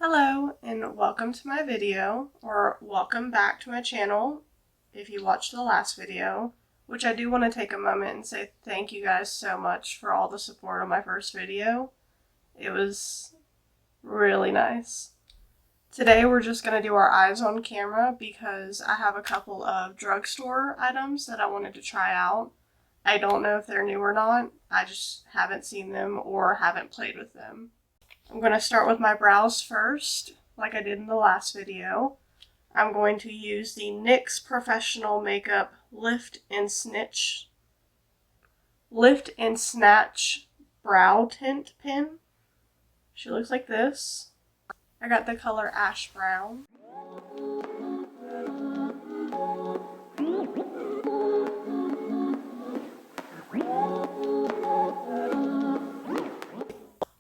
Hello and welcome to my video, or welcome back to my channel if you watched the last video, which I do want to take a moment and say thank you guys so much for all the support on my first video. It was really nice. Today we're just going to do our eyes on camera because I have a couple of drugstore items that I wanted to try out. I don't know if they're new or not, I just haven't seen them or haven't played with them. I'm going to start with my brows first, like I did in the last video. I'm going to use the NYX Professional Makeup Lift and Snatch Brow Tint Pen. She looks like this. I got the color Ash Brown.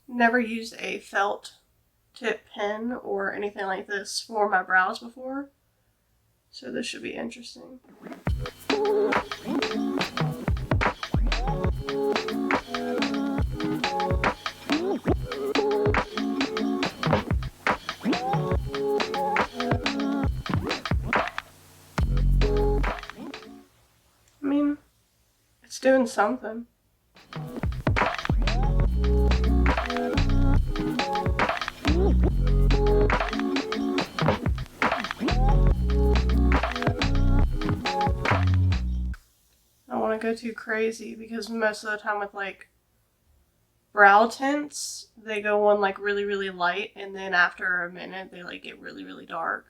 Never used a felt tip pen or anything like this for my brows before, so this should be interesting. I mean, it's doing something. I don't want to go too crazy because most of the time with like brow tints, they go on like really light and then after a minute they like get really dark.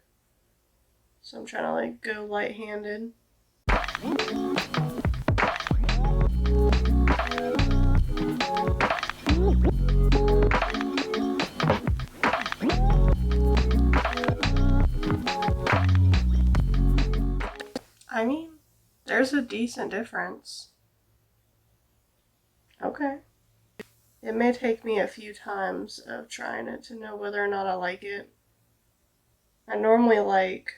So I'm trying to like go light-handed. I mean, there's a decent difference. Okay. It may take me a few times of trying it to know whether or not I like it. I normally like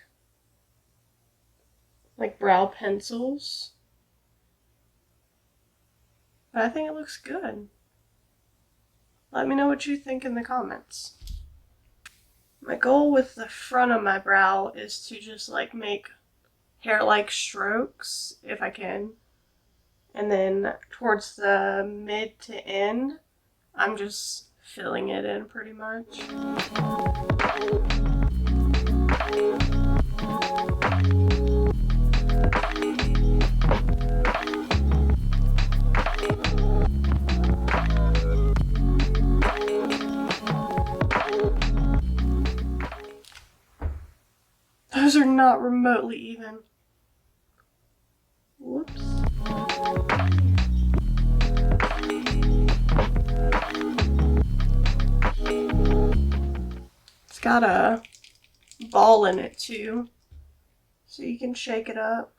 brow pencils, but I think it looks good. Let me know what you think in the comments. My goal with the front of my brow is to just like make hair-like strokes if I can, and then towards the mid to end I'm just filling it in pretty much. Those are not remotely even. Whoops. It's got a ball in it too, so you can shake it up.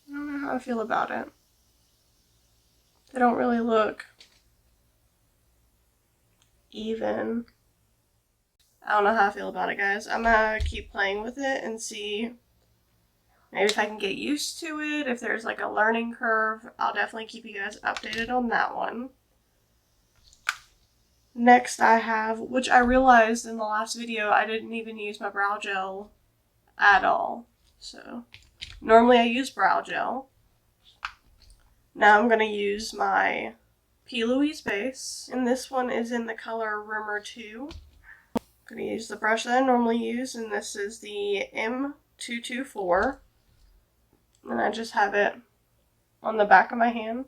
I don't know how I feel about it. They don't really look even. I don't know how I feel about it, guys. I'm gonna keep playing with it and see maybe if I can get used to it. If there's like a learning curve, I'll definitely keep you guys updated on that one. Next I have, which I realized in the last video, I didn't even use my brow gel at all. So normally I use brow gel. Now I'm going to use my P.Louise base, and this one is in the color Rimmer 2. I'm going to use the brush that I normally use, and this is the M224. And I just have it on the back of my hand.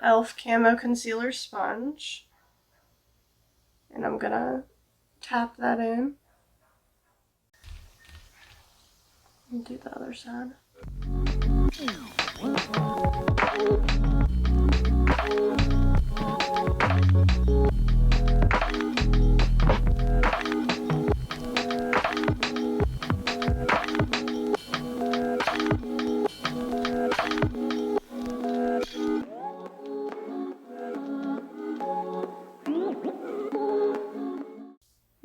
Elf Camo Concealer Sponge. And I'm gonna tap that in. And do the other side.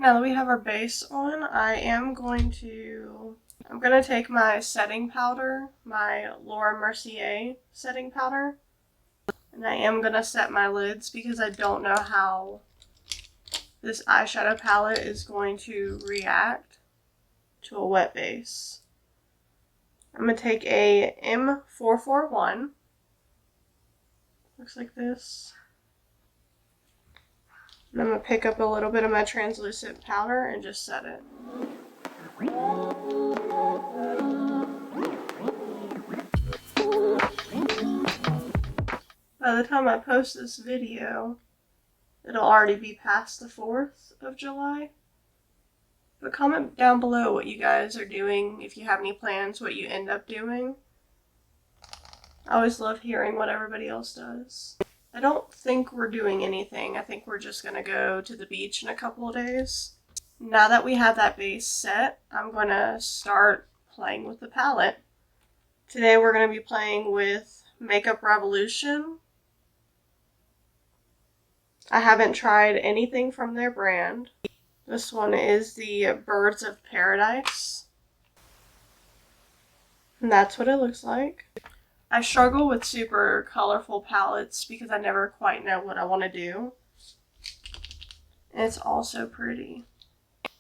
Now that we have our base on, I'm going to take my setting powder, my Laura Mercier setting powder, and I am going to set my lids because I don't know how this eyeshadow palette is going to react to a wet base. I'm going to take a M441, looks like this. And I'm going to pick up a little bit of my translucent powder and just set it. By the time I post this video, it'll already be past the 4th of July. But comment down below what you guys are doing, if you have any plans, what you end up doing. I always love hearing what everybody else does. I don't think we're doing anything. I think we're just going to go to the beach in a couple of days. Now that we have that base set, I'm going to start playing with the palette. Today we're going to be playing with Makeup Revolution. I haven't tried anything from their brand. This one is the Birds of Paradise. And that's what it looks like. I struggle with super colorful palettes because I never quite know what I want to do. And it's also pretty.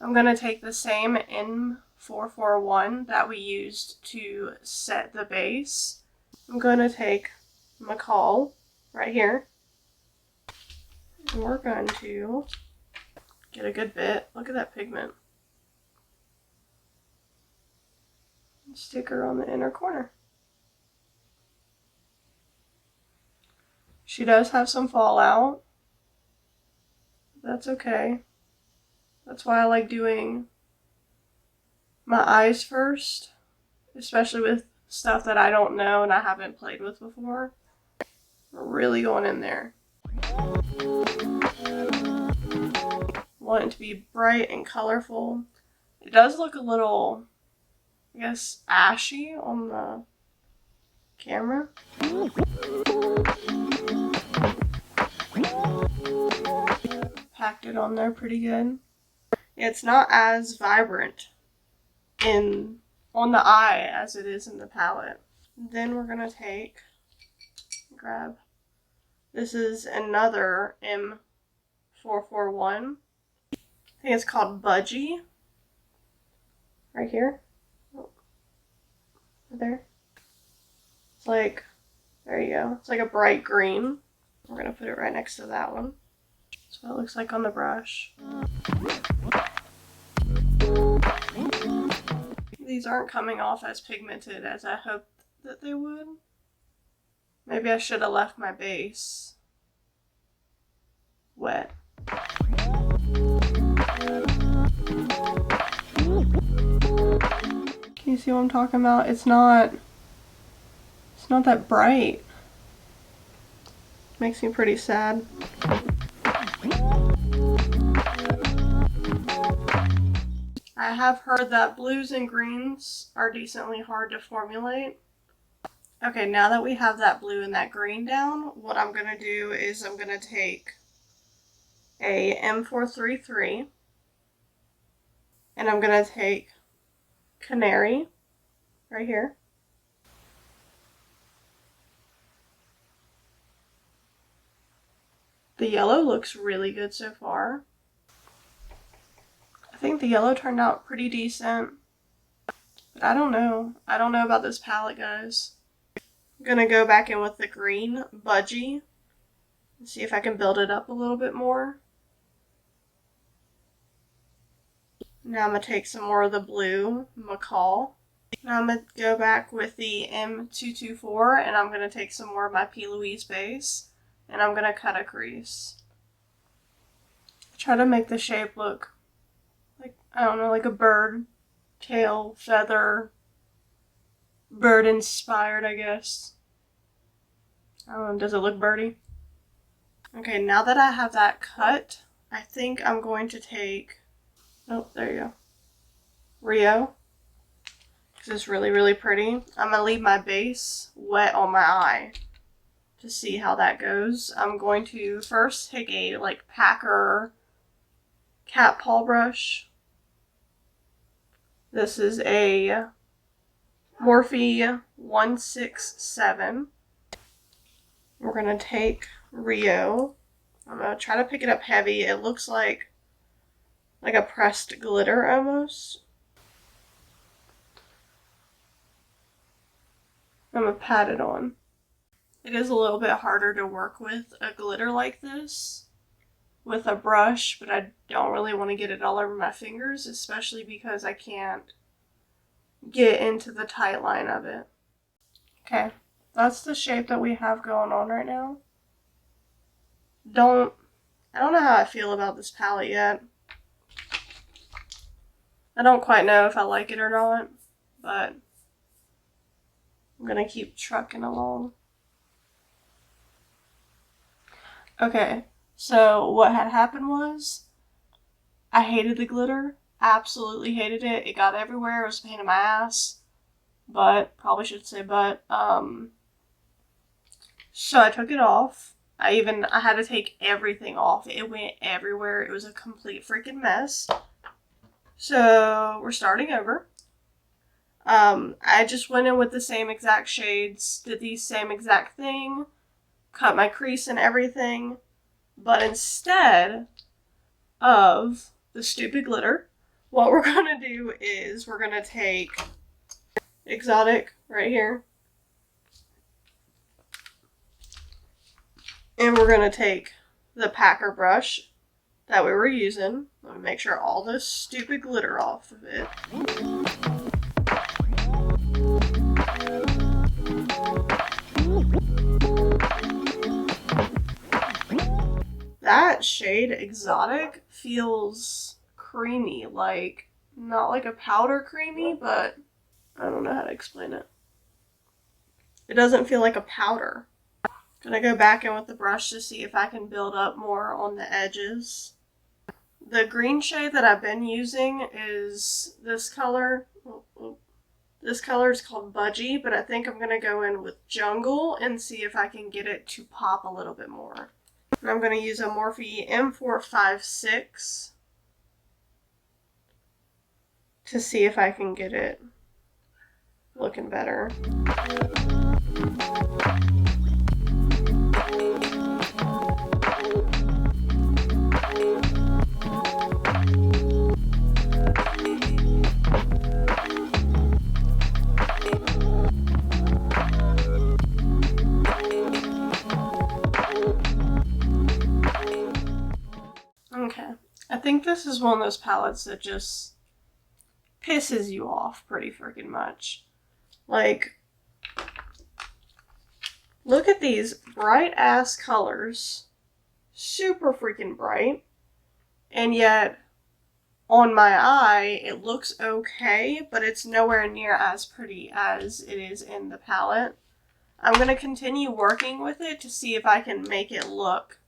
I'm going to take the same M441 that we used to set the base. I'm going to take McCall right here. And we're going to get a good bit. Look at that pigment. Stick her on the inner corner. She does have some fallout. That's okay. That's why I like doing my eyes first, especially with stuff that I don't know and I haven't played with before. We're really going in there. Want it to be bright and colorful. It does look a little, I guess, ashy on the camera. Packed it on there pretty good. It's not as vibrant on the eye as it is in the palette. Then we're gonna grab. This is another M441. I think it's called Budgie. Right here. Oh, right there. It's like, there you go. It's like a bright green. We're gonna put it right next to that one. That's what it looks like on the brush. These aren't coming off as pigmented as I hoped that they would. Maybe I should have left my base wet. Can you see what I'm talking about? It's not that bright. Makes me pretty sad. I have heard that blues and greens are decently hard to formulate. Okay, now that we have that blue and that green down, what I'm going to do is I'm going to take a M433 and I'm going to take Canary right here. The yellow looks really good so far. I think the yellow turned out pretty decent, but I don't know. I don't know about this palette, guys. I'm going to go back in with the green Budgie and see if I can build it up a little bit more. Now I'm going to take some more of the blue McCall. Now I'm going to go back with the M224 and I'm going to take some more of my P.Louise base and I'm going to cut a crease. Try to make the shape look like, I don't know, like a bird, tail, feather, bird inspired, I guess. I don't know, does it look birdy? Okay, now that I have that cut, I think I'm going to take, oh, there you go, Rio, because it's really, really pretty. I'm going to leave my base wet on my eye to see how that goes. I'm going to first take a, like, Packer cat paw brush. This is a Morphe 167. We're going to take Rio. I'm going to try to pick it up heavy. It looks like a pressed glitter almost. I'm going to pat it on. It is a little bit harder to work with a glitter like this with a brush, but I don't really want to get it all over my fingers, especially because I can't get into the tight line of it. Okay, that's the shape that we have going on right now. I don't know how I feel about this palette yet. I don't quite know if I like it or not, but I'm gonna keep trucking along. Okay, so what had happened was I hated the glitter. Absolutely hated it. It got everywhere. It was a pain in my ass. But, probably should say but. So I took it off. I had to take everything off. It went everywhere. It was a complete freaking mess. So we're starting over. I just went in with the same exact shades, did the same exact thing, cut my crease and everything, but instead of the stupid glitter, what we're gonna do is we're gonna take Exotic right here, and we're gonna take the packer brush that we were using. I'm gonna make sure all this stupid glitter off of it. That shade Exotic feels creamy, like not like a powder creamy, but I don't know how to explain it. It doesn't feel like a powder. Gonna go back in with the brush to see if I can build up more on the edges. The green shade that I've been using is this color. This color is called Budgie, but I think I'm gonna go in with Jungle and see if I can get it to pop a little bit more. And I'm going to use a Morphe M456 to see if I can get it looking better. Okay, I think this is one of those palettes that just pisses you off pretty freaking much. Like, look at these bright ass colors, super freaking bright, and yet on my eye it looks okay, but it's nowhere near as pretty as it is in the palette. I'm going to continue working with it to see if I can make it look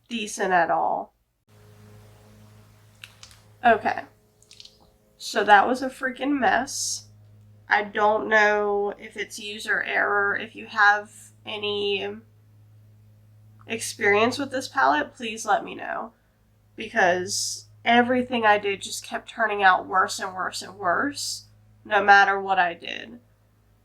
decent at all. Okay, so that was a freaking mess. I don't know if it's user error. If you have any experience with this palette, please let me know, because everything I did just kept turning out worse and worse and worse, no matter what I did.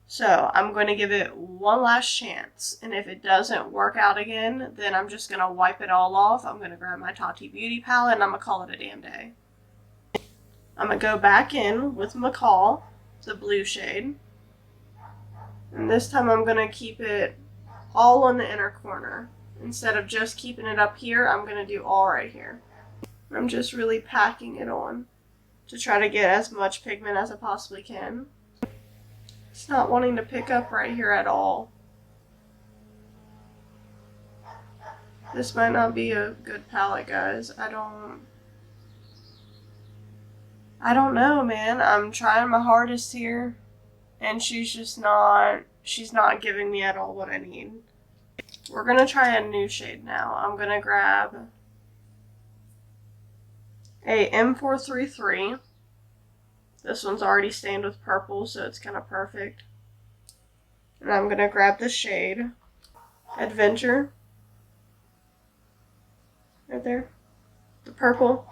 So I'm going to give it one last chance, and if it doesn't work out again, then I'm just going to wipe it all off. I'm going to grab my Tati Beauty palette, and I'm going to call it a damn day. I'm going to go back in with McCall, the blue shade, and this time I'm going to keep it all in the inner corner. Instead of just keeping it up here, I'm going to do all right here. I'm just really packing it on to try to get as much pigment as I possibly can. It's not wanting to pick up right here at all. This might not be a good palette, guys. I don't know, man. I'm trying my hardest here, and she's not giving me at all what I need. We're gonna try a new shade now. I'm gonna grab a M433. This one's already stained with purple, so it's kind of perfect. And I'm gonna grab the shade Adventure. Right there. the purple.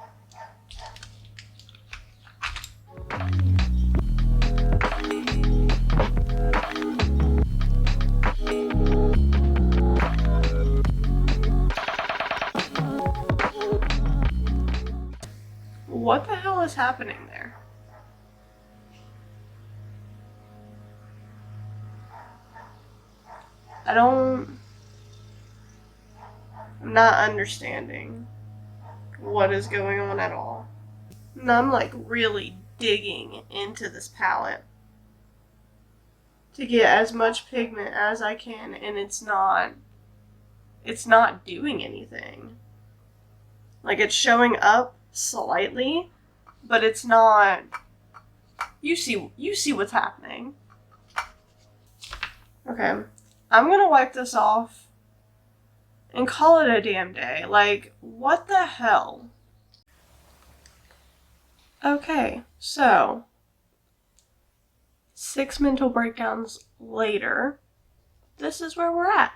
What the hell is happening there? I'm not understanding what is going on at all. And I'm like really digging into this palette to get as much pigment as I can, and it's not doing anything. Like, it's showing up slightly, but it's not. You see what's happening. Okay, I'm gonna wipe this off and call it a damn day. Like, what the hell? Okay, so 6 mental breakdowns later, this is where we're at.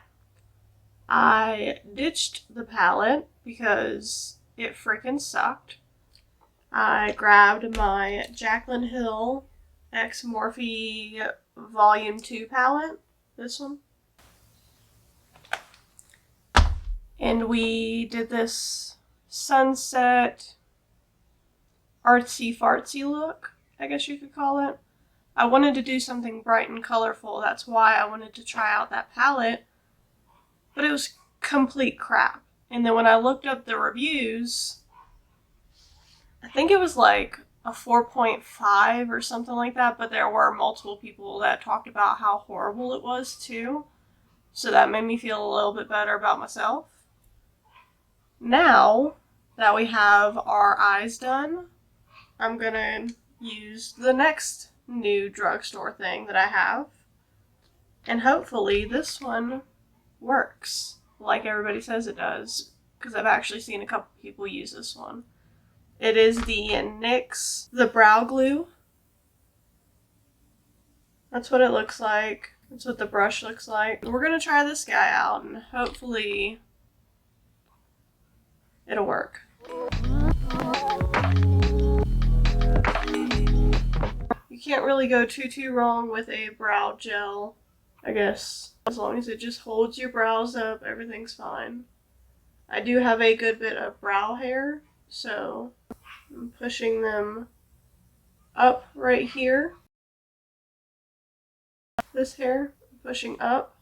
I ditched the palette because it freaking sucked. I grabbed my Jaclyn Hill X Morphe Volume 2 palette, this one. And we did this sunset artsy fartsy look, I guess you could call it. I wanted to do something bright and colorful. That's why I wanted to try out that palette. But it was complete crap. And then when I looked up the reviews, I think it was like a 4.5 or something like that, but there were multiple people that talked about how horrible it was too. So that made me feel a little bit better about myself. Now that we have our eyes done, I'm gonna use the next new drugstore thing that I have. And hopefully this one works like everybody says it does, because I've actually seen a couple people use this one. It is the NYX, the brow glue. That's what it looks like. That's what the brush looks like. We're gonna try this guy out and hopefully it'll work. You can't really go too wrong with a brow gel, I guess. As long as it just holds your brows up, everything's fine. I do have a good bit of brow hair, so I'm pushing them up right here. This hair, pushing up.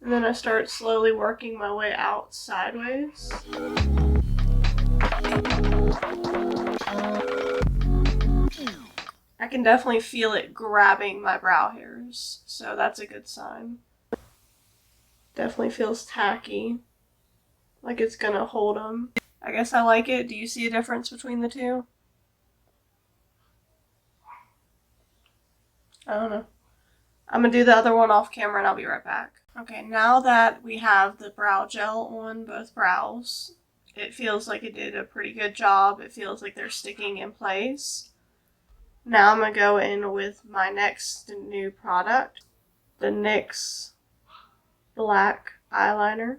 And then I start slowly working my way out sideways. I can definitely feel it grabbing my brow hairs, so that's a good sign. Definitely feels tacky, like it's gonna hold them. I guess I like it. Do you see a difference between the two? I don't know. I'm gonna do the other one off camera and I'll be right back. Okay, now that we have the brow gel on both brows, it feels like it did a pretty good job. It feels like they're sticking in place. Now I'm going to go in with my next new product, the NYX black eyeliner.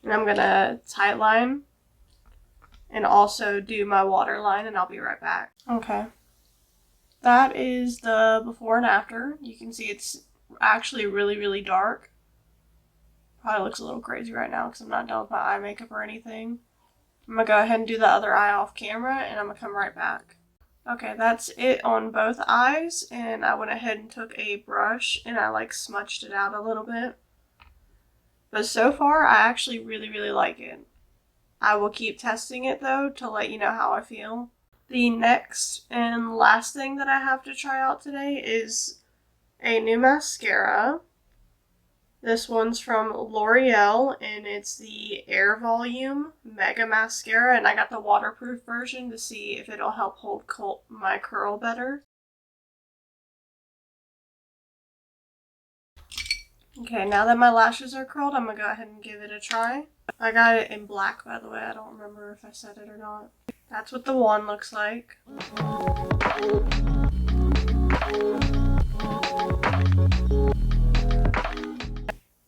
And I'm going to tightline and also do my waterline, and I'll be right back. Okay. That is the before and after. You can see it's actually really dark. Probably looks a little crazy right now because I'm not done with my eye makeup or anything. I'm going to go ahead and do the other eye off camera, and I'm going to come right back. Okay, that's it on both eyes, and I went ahead and took a brush, and I like smudged it out a little bit. But so far, I actually really like it. I will keep testing it, though, to let you know how I feel. The next and last thing that I have to try out today is a new mascara. This one's from L'Oreal, and it's the Air Volume Mega Mascara, and I got the waterproof version to see if it'll help hold my curl better. Okay, now that my lashes are curled, I'm going to go ahead and give it a try. I got it in black, by the way. I don't remember if I said it or not. That's what the wand looks like.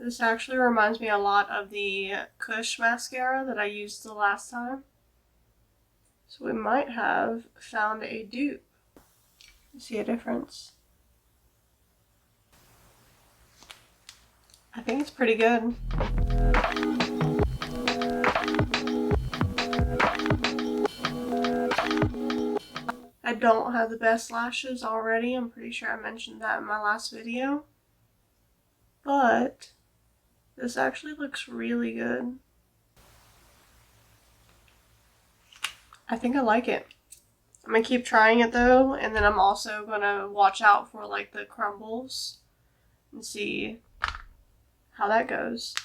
This actually reminds me a lot of the Kush mascara that I used the last time. So we might have found a dupe. You see a difference? I think it's pretty good. I don't have the best lashes already. I'm pretty sure I mentioned that in my last video. But this actually looks really good. I think I like it. I'm gonna keep trying it though, and then I'm also gonna watch out for like the crumbles and see how that goes.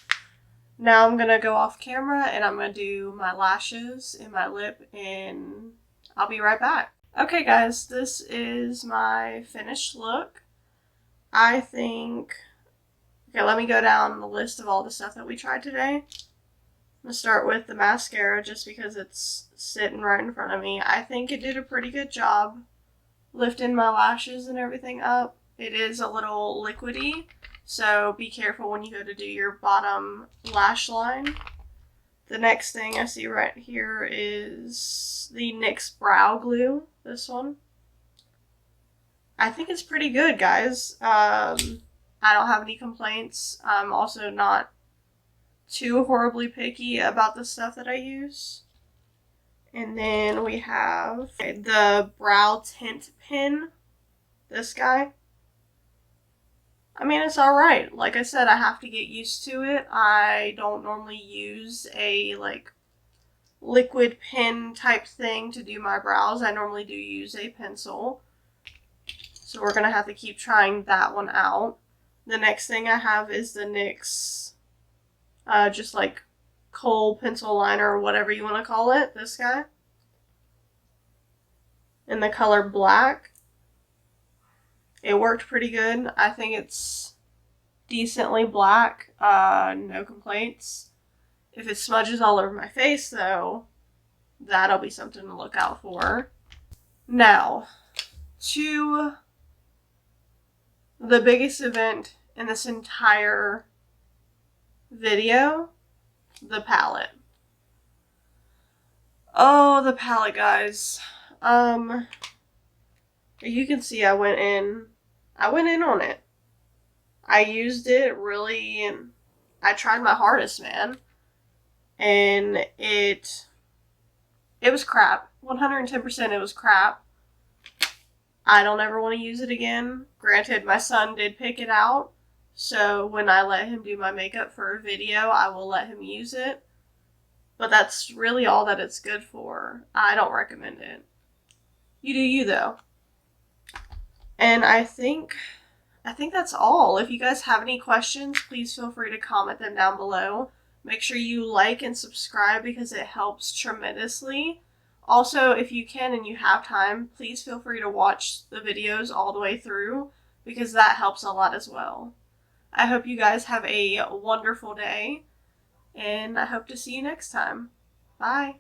Now I'm gonna go off camera and I'm gonna do my lashes and my lip, and I'll be right back. Okay guys, this is my finished look. I think, okay, let me go down the list of all the stuff that we tried today. I'm gonna start with the mascara just because it's sitting right in front of me. I think it did a pretty good job lifting my lashes and everything up. It is a little liquidy, so be careful when you go to do your bottom lash line. The next thing I see right here is the NYX Brow Glue, this one. I think it's pretty good, guys. I don't have any complaints. I'm also not too horribly picky about the stuff that I use. And then we have the brow tint pen, this guy. I mean, it's alright. Like I said, I have to get used to it. I don't normally use a like liquid pen type thing to do my brows. I normally do use a pencil. So we're going to have to keep trying that one out. The next thing I have is the NYX just like kohl pencil liner or whatever you want to call it, this guy. In the color black. It worked pretty good. I think it's decently black. No complaints. If it smudges all over my face though, that'll be something to look out for. Now, to the biggest event in this entire video, the palette. Oh, the palette, guys. You can see I went in on it. I used it really, and I tried my hardest, man. And it was crap. 110% it was crap. I don't ever want to use it again. Granted, my son did pick it out, so when I let him do my makeup for a video, I will let him use it. But that's really all that it's good for. I don't recommend it. You do you, though. And I think that's all. If you guys have any questions, please feel free to comment them down below. Make sure you like and subscribe because it helps tremendously. Also, if you can and you have time, please feel free to watch the videos all the way through because that helps a lot as well. I hope you guys have a wonderful day, and I hope to see you next time. Bye!